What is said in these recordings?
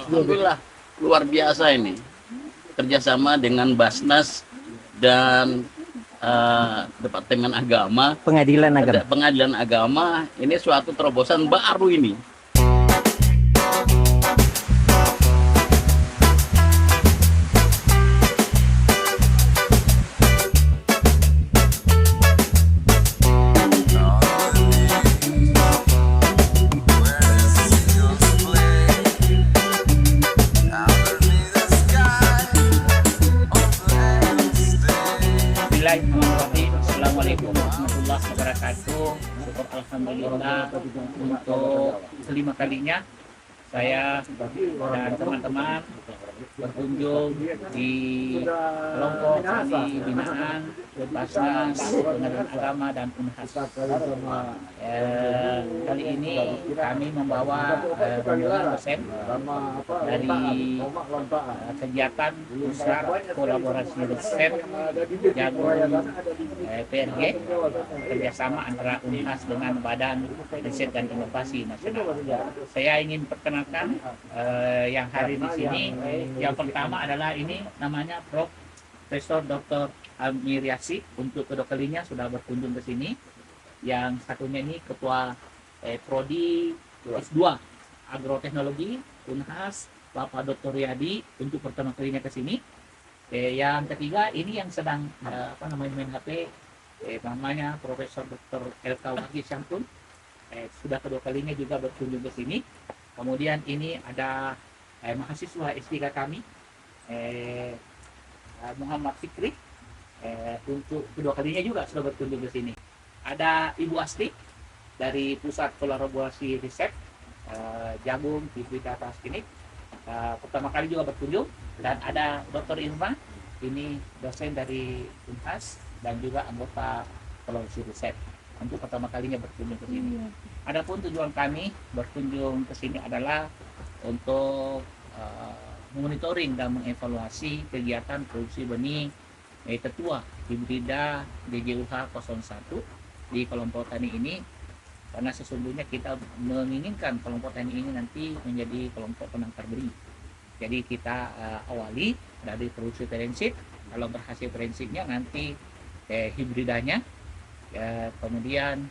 Alhamdulillah luar biasa ini kerjasama dengan Basnas dan Departemen Agama, Pengadilan Agama. Ini suatu terobosan baru ini. Assalamualaikum warahmatullahi wabarakatuh. Syukur alhamdulillah untuk kelima kalinya saya dan teman-teman berkunjung di kelompok tani binaan Basnas, Pengadilan Agama dan Unhas. Kali ini kami membawa rombongan dosen dari kegiatan besar kolaborasi riset Jagung PRG, kerjasama antara Unhas dengan Badan Riset dan Inovasi Nasional. Saya ingin perkenalkan yang hari di sini. Yang pertama adalah ini namanya Profesor Dr. Amir Yassi, untuk kedua kalinya sudah berkunjung ke sini. Yang satunya ini Ketua Prodi S2 Agroteknologi Unhas, Bapak Dr. Riyadi, untuk pertama kalinya ke sini. Yang ketiga ini yang sedang main HP, namanya Profesor Dr. LK Wagi Syamtun, sudah kedua kalinya juga berkunjung ke sini. Kemudian ini ada mahasiswa S3 kami, Muhammad Fikri, untuk kedua kalinya juga sudah berkunjung ke sini. Ada Ibu Asti dari Pusat Kolaborasi Riset Jagung Hibridata Klinik, pertama kali juga berkunjung. Dan ada Dr. Irma, ini dosen dari Unhas dan juga anggota kolaborasi riset, untuk pertama kalinya berkunjung ke sini. Adapun tujuan kami berkunjung ke sini adalah untuk memonitoring dan mengevaluasi kegiatan produksi benih tetua hibrida DJUH 01 di kelompok tani ini, karena sesungguhnya kita menginginkan kelompok tani ini nanti menjadi kelompok penangkar benih. Jadi kita awali dari produksi prinsip, kalau berhasil prinsipnya nanti hibridanya, kemudian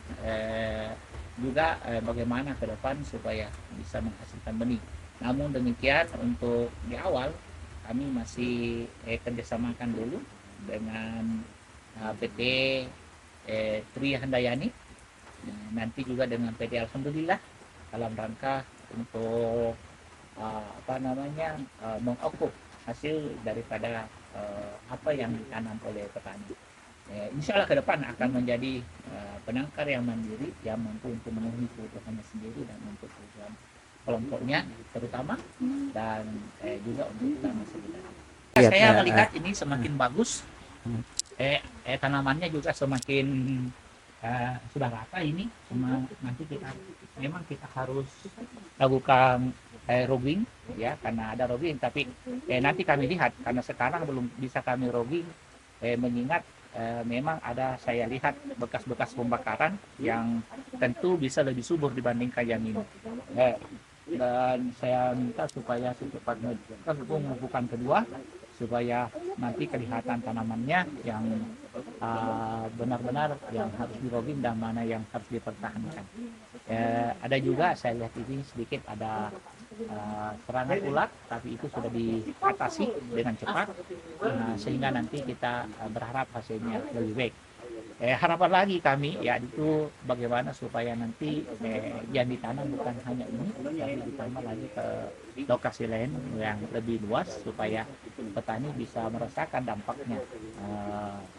juga bagaimana ke depan supaya bisa menghasilkan benih. Namun demikian, untuk di awal kami masih kerjasamakan dulu dengan PT Tri Handayani, nanti juga dengan PT Alhamdulillah, dalam rangka untuk mengukur hasil daripada apa yang ditanam oleh petani. Insya Allah ke depan akan menjadi penangkar yang mandiri, yang mampu untuk memenuhi kebutuhannya sendiri dan untuk kebutuhan kelompoknya terutama, dan juga untuk tanaman sekitar. Saya melihat ini semakin bagus, tanamannya juga semakin sudah rata ini. Nanti kita harus lakukan rogging, ya, karena ada rogging, tapi nanti kami lihat, karena sekarang belum bisa kami rogging, mengingat memang ada, saya lihat bekas-bekas pembakaran yang tentu bisa lebih subur dibandingkan yang ini. Dan saya minta supaya secepatnya kita mengukuhkan kedua, supaya nanti kelihatan tanamannya yang benar-benar yang harus dirogging dan mana yang harus dipertahankan. Ada juga saya lihat ini sedikit ada serangan ulat, tapi itu sudah diatasi dengan cepat, sehingga nanti kita berharap hasilnya lebih baik. Harapan lagi kami, ya, itu bagaimana supaya nanti yang ditanam bukan hanya ini, tapi ditambah lagi ke lokasi lain yang lebih luas, supaya petani bisa merasakan dampaknya.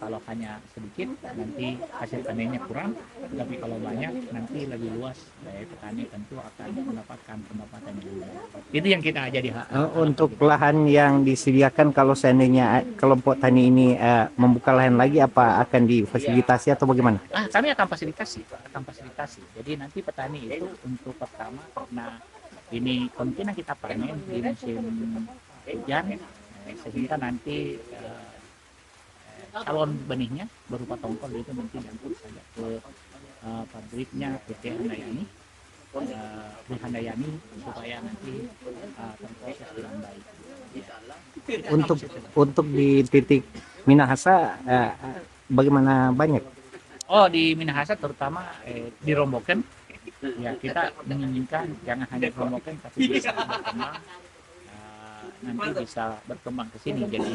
Kalau hanya sedikit nanti hasil panennya kurang, tapi kalau banyak nanti lebih luas, petani tentu akan mendapatkan pendapatan yang lebih baik. Itu yang kita jadi untuk lahan yang disediakan, kalau seandainya kelompok tani ini membuka lahan lagi, apa akan difasilitasi atau bagaimana? Kami akan fasilitasi. Jadi nanti petani itu untuk pertama, karena ini kemungkinan kita panen di musim hujan, sehingga nanti calon benihnya berupa tongkol itu nanti diangkut saja ke pabriknya PT Handayani, supaya nanti terproses Untuk di titik Minahasa bagaimana banyak? Oh, di Minahasa terutama di Romboken, ya kita menginginkan jangan hanya di Romboken tapi bisa berkembang, nanti bisa berkembang ke sini. Jadi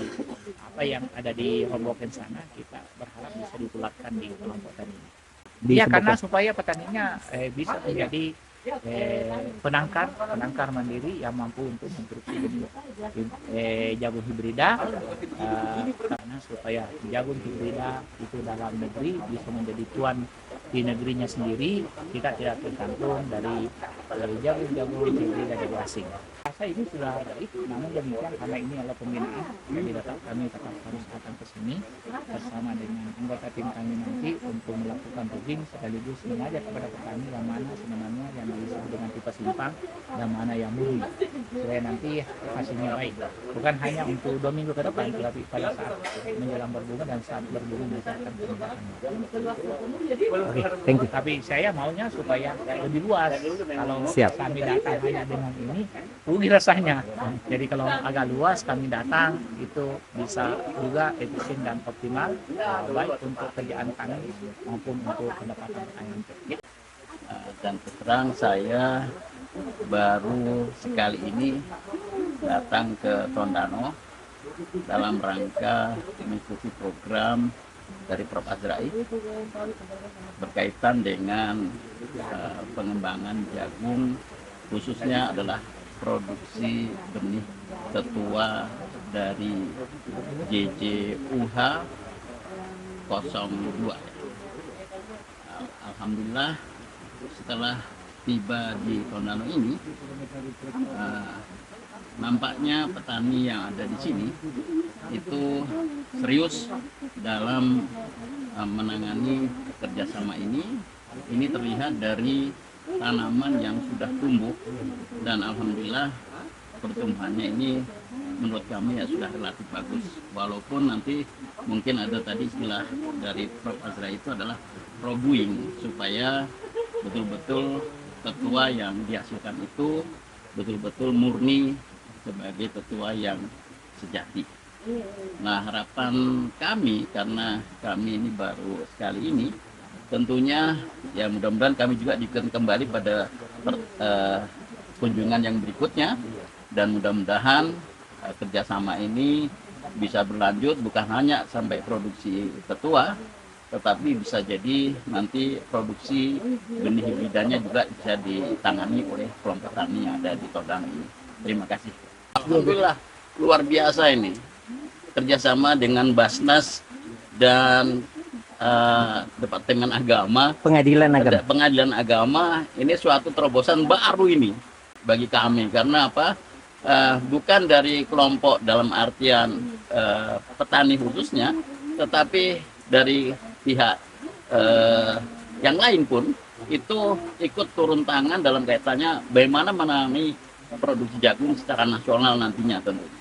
apa yang ada di Romboken sana kita berharap bisa ditularkan di kelompok tani. Iya, karena supaya petaninya bisa menjadi penangkar mandiri yang mampu untuk memproduksi jagung hibrida, karena supaya jagung hibrida itu dalam negeri bisa menjadi tuan di negerinya sendiri, kita tidak tergantung dari jagung hibrida dari asing. Rasa ini sudah baik, namun demikian karena ini adalah pembinaan, jadi kami tetap harus datang ke sini bersama dengan anggota tim kami nanti untuk melakukan rigging sekaligus mengajak kepada petani yang mana sebenarnya yang disebut dengan tipe simpang dan mana yang murni, supaya nanti hasilnya baik, bukan hanya untuk 2 minggu ke depan, tetapi pada saat menjelang berbunga dan saat berbunga bisa akan penggunaan. Thank you. Tapi saya maunya supaya lebih luas. Kalau kami datang hanya dengan ini rugi rasanya. Jadi kalau agak luas kami datang itu bisa juga efisien dan optimal, baik untuk kerjaan kami maupun untuk pendapatan kami. Dan terang saya baru sekali ini datang ke Tondano dalam rangka mengikuti program dari Prof. Azrai berkaitan dengan pengembangan jagung, khususnya adalah produksi benih tetua dari JJUH 02. Alhamdulillah setelah tiba di Tondano ini, nampaknya petani yang ada di sini itu serius dalam menangani kerjasama ini. Ini terlihat dari tanaman yang sudah tumbuh dan alhamdulillah pertumbuhannya ini menurut kami ya sudah relatif bagus, walaupun nanti mungkin ada tadi istilah dari Prof. Azra itu adalah probuing, supaya betul-betul tetua yang dihasilkan itu betul-betul murni sebagai tetua yang sejati. Nah, harapan kami karena kami ini baru sekali ini, tentunya ya mudah-mudahan kami juga kembali pada kunjungan yang berikutnya, dan mudah-mudahan kerjasama ini bisa berlanjut bukan hanya sampai produksi tetua, tetapi bisa jadi nanti produksi benih hibridanya juga bisa ditangani oleh kelompok tani yang ada di Tondano ini. Terima kasih. Alhamdulillah luar biasa ini kerjasama dengan Basnas dan Departemen Agama, Pengadilan Agama. Ini suatu terobosan baru ini bagi kami, karena apa? Bukan dari kelompok dalam artian petani khususnya, tetapi dari pihak yang lain pun itu ikut turun tangan dalam kaitannya bagaimana menangani produksi jagung secara nasional nantinya tentunya.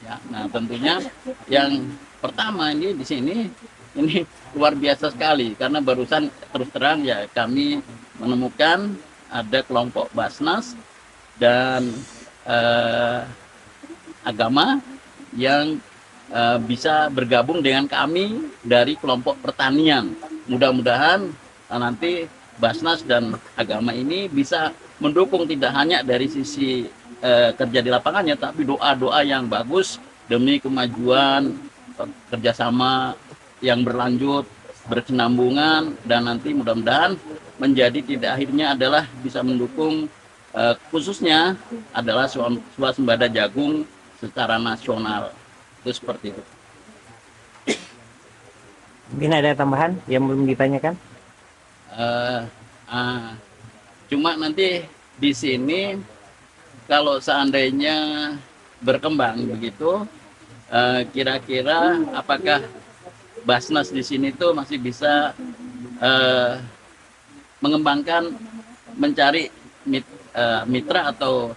Ya, nah tentunya yang pertama ini di sini ini luar biasa sekali, karena barusan terus terang ya kami menemukan ada kelompok Basnas dan Agama yang bisa bergabung dengan kami dari kelompok pertanian. Mudah-mudahan nanti Basnas dan Agama ini bisa mendukung tidak hanya dari sisi kerja di lapangannya, tapi doa-doa yang bagus demi kemajuan kerjasama yang berlanjut, berkesinambungan, dan nanti mudah-mudahan menjadi tidak akhirnya adalah bisa mendukung khususnya adalah swasembada jagung secara nasional. Itu seperti itu. Mungkin ada tambahan yang belum ditanyakan? Cuma nanti di sini kalau seandainya berkembang begitu, kira-kira apakah Basnas di sini tuh masih bisa mengembangkan, mencari mitra atau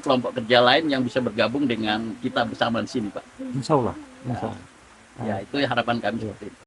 kelompok kerja lain yang bisa bergabung dengan kita bersama di sini, Pak? Insya Allah. Ya, itu harapan kami seperti itu.